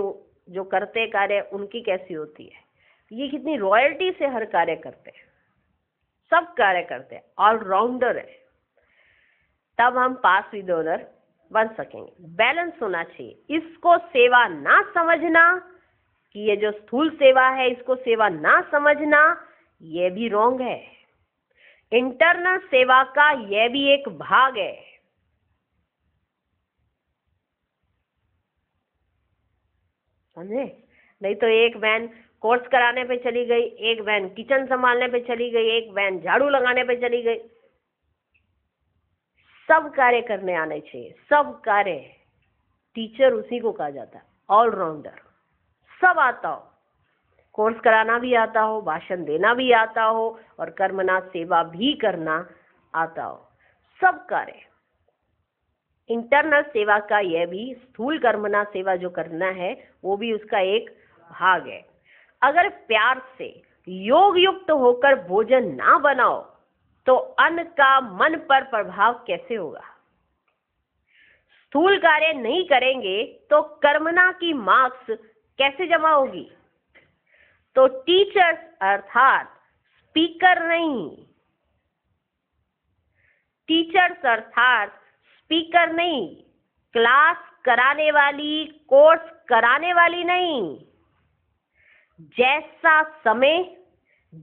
Speaker 1: जो करते कार्य उनकी कैसी होती है। ये कितनी रॉयल्टी से हर कार्य करते हैं, सब कार्य करते हैं, ऑलराउंडर है। तब हम पास विद ऑनर बन सकेंगे। बैलेंस होना चाहिए। इसको सेवा ना समझना कि ये जो स्थूल सेवा है इसको सेवा ना समझना, ये भी रॉन्ग है। इंटरनल सेवा का यह भी एक भाग है। समझे? नहीं तो एक बहन कोर्स कराने पे चली गई, एक बहन किचन संभालने पे चली गई, एक बहन झाड़ू लगाने पे चली गई। सब कार्य करने आने चाहिए, सब कार्य। टीचर उसी को कहा जाता है ऑलराउंडर। सब आता हो, कोर्स कराना भी आता हो, भाषण देना भी आता हो और कर्मणा सेवा भी करना आता हो, सब कार्य। इंटरनल सेवा का यह भी स्थूल कर्मणा सेवा जो करना है वो भी उसका एक भाग है। अगर प्यार से योग युक्त होकर भोजन ना बनाओ तो अन्न का मन पर प्रभाव कैसे होगा? स्थूल कार्य नहीं करेंगे तो कर्मणा की मार्क्स कैसे जमा होगी? तो टीचर्स अर्थात स्पीकर नहीं, टीचर्स अर्थात स्पीकर नहीं, क्लास कराने वाली, कोर्स कराने वाली नहीं। जैसा समय,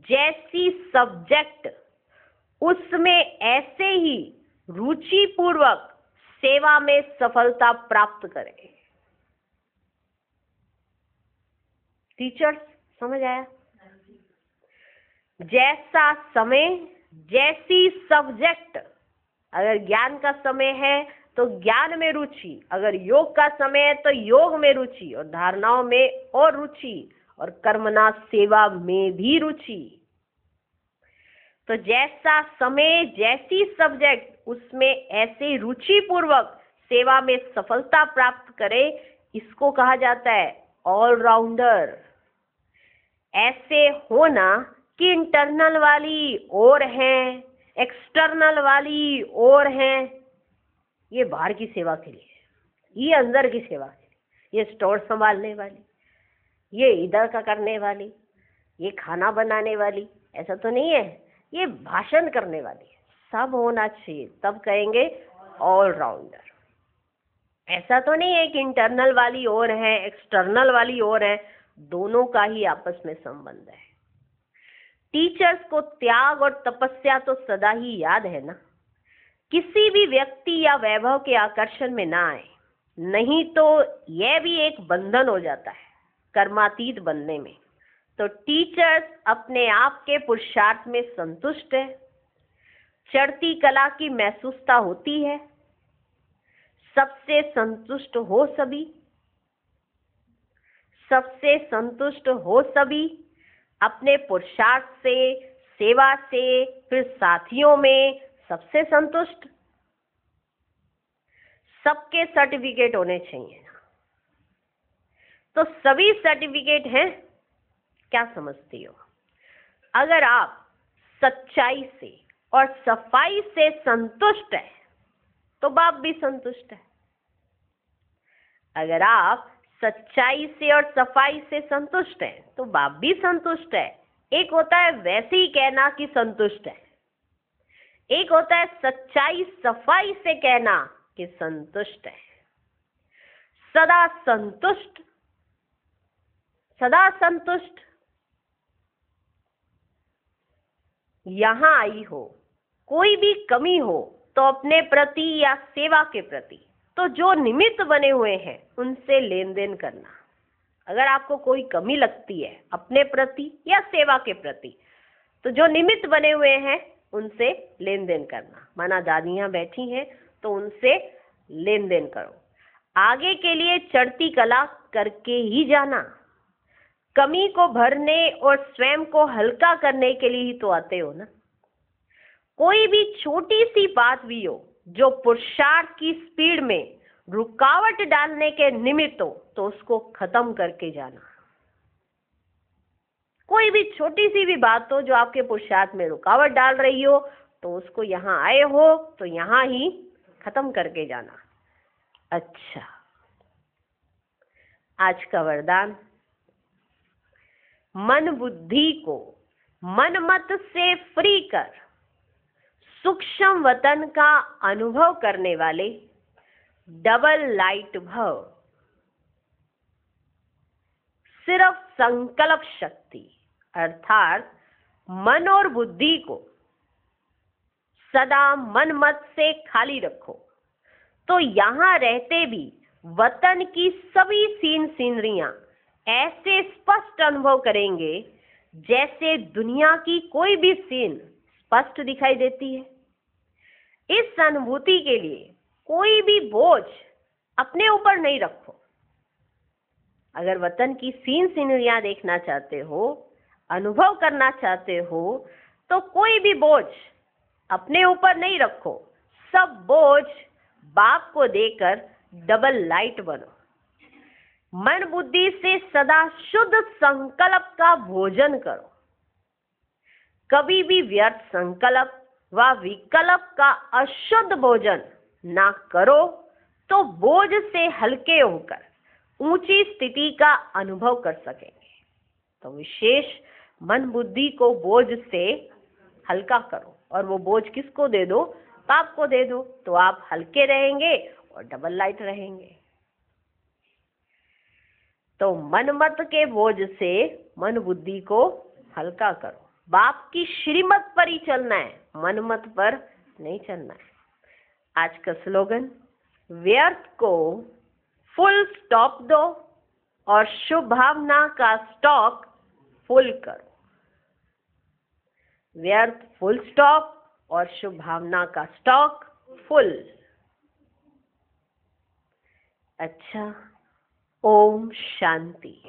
Speaker 1: जैसी सब्जेक्ट, उसमें ऐसे ही रुचि पूर्वक सेवा में सफलता प्राप्त करें। टीचर्स समझ आया? जैसा समय, जैसी सब्जेक्ट। अगर ज्ञान का समय है तो ज्ञान में रुचि, अगर योग का समय है तो योग में रुचि, और धारणाओं में और रुचि, और कर्मणा सेवा में भी रुचि। तो जैसा समय, जैसी सब्जेक्ट, उसमें ऐसे रुचि पूर्वक सेवा में सफलता प्राप्त करे, इसको कहा जाता है ऑलराउंडर। ऐसे होना कि इंटरनल वाली और है, एक्सटर्नल वाली और है, ये बाहर की सेवा के लिए, ये अंदर की सेवा के लिए, ये स्टोर संभालने वाली, ये इधर का करने वाली, ये खाना बनाने वाली, ऐसा तो नहीं है, ये भाषण करने वाली है, सब होना चाहिए, तब कहेंगे ऑलराउंडर। ऐसा तो नहीं है कि इंटरनल वाली और है, एक्सटर्नल वाली और है, दोनों का ही आपस में संबंध है। टीचर्स को त्याग और तपस्या तो सदा ही याद है ना, किसी भी व्यक्ति या वैभव के आकर्षण में ना आए, नहीं तो यह भी एक बंधन हो जाता है कर्मातीत बनने में। तो टीचर्स अपने आप के पुरुषार्थ में संतुष्ट है, चढ़ती कला की महसूसता होती है, सबसे संतुष्ट हो सभी, सबसे संतुष्ट हो सभी, अपने पुरुषार्थ से, सेवा से, फिर साथियों में सबसे संतुष्ट। सबके सर्टिफिकेट होने चाहिए ना, तो सभी सर्टिफिकेट हैं, क्या समझती हो? अगर आप सच्चाई से और सफाई से संतुष्ट है तो बाप भी संतुष्ट है। अगर आप सच्चाई से और सफाई से संतुष्ट है तो बाप भी संतुष्ट है। एक होता है वैसे ही कहना कि संतुष्ट है, एक होता है सच्चाई सफाई से कहना कि संतुष्ट है। सदा संतुष्ट, सदा संतुष्ट यहां आई हो, कोई भी कमी हो तो अपने प्रति या सेवा के प्रति, तो जो निमित्त बने हुए हैं उनसे लेन देन करना। अगर आपको कोई कमी लगती है अपने प्रति या सेवा के प्रति, तो जो निमित्त बने हुए हैं उनसे लेन देन करना। माना दादियां बैठी हैं तो उनसे लेन देन करो। आगे के लिए चढ़ती कला करके ही जाना। कमी को भरने और स्वयं को हल्का करने के लिए ही तो आते हो ना। कोई भी छोटी सी बात भी हो जो पुरुषार्थ की स्पीड में रुकावट डालने के निमित्त हो तो उसको खत्म करके जाना। कोई भी छोटी सी भी बात हो जो आपके पुरुषार्थ में रुकावट डाल रही हो तो उसको यहाँ आए हो तो यहाँ ही खत्म करके जाना। अच्छा, आज का वरदान, मन बुद्धि को मन मत से फ्री कर सूक्ष्म वतन का अनुभव करने वाले डबल लाइट भव। सिर्फ संकल्प शक्ति अर्थात मन और बुद्धि को सदा मन मत से खाली रखो तो यहां रहते भी वतन की सभी सीन सीनरियां ऐसे स्पष्ट अनुभव करेंगे जैसे दुनिया की कोई भी सीन स्पष्ट दिखाई देती है। इस अनुभूति के लिए कोई भी बोझ अपने ऊपर नहीं रखो। अगर वतन की सीन सीनरियां देखना चाहते हो, अनुभव करना चाहते हो, तो कोई भी बोझ अपने ऊपर नहीं रखो। सब बोझ बाप को देकर डबल लाइट बनो। मन बुद्धि से सदा शुद्ध संकल्प का भोजन करो। कभी भी व्यर्थ संकल्प व विकल्प का अशुद्ध भोजन ना करो तो बोझ से हल्के होकर ऊंची स्थिति का अनुभव कर सकेंगे। तो विशेष मन बुद्धि को बोझ से हल्का करो और वो बोझ किसको दे दो? बाप को दे दो, तो आप हल्के रहेंगे और डबल लाइट रहेंगे। तो मन मत के बोझ से मन बुद्धि को हल्का करो। बाप की श्रीमत पर ही चलना है, मन मत पर नहीं चलना है। आज का स्लोगन, व्यर्थ को फुल स्टॉप दो और शुभ भावना का स्टॉक फुल करो। व्यर्थ फुल स्टॉप और शुभ भावना का स्टॉक फुल। अच्छा, ओम शांति।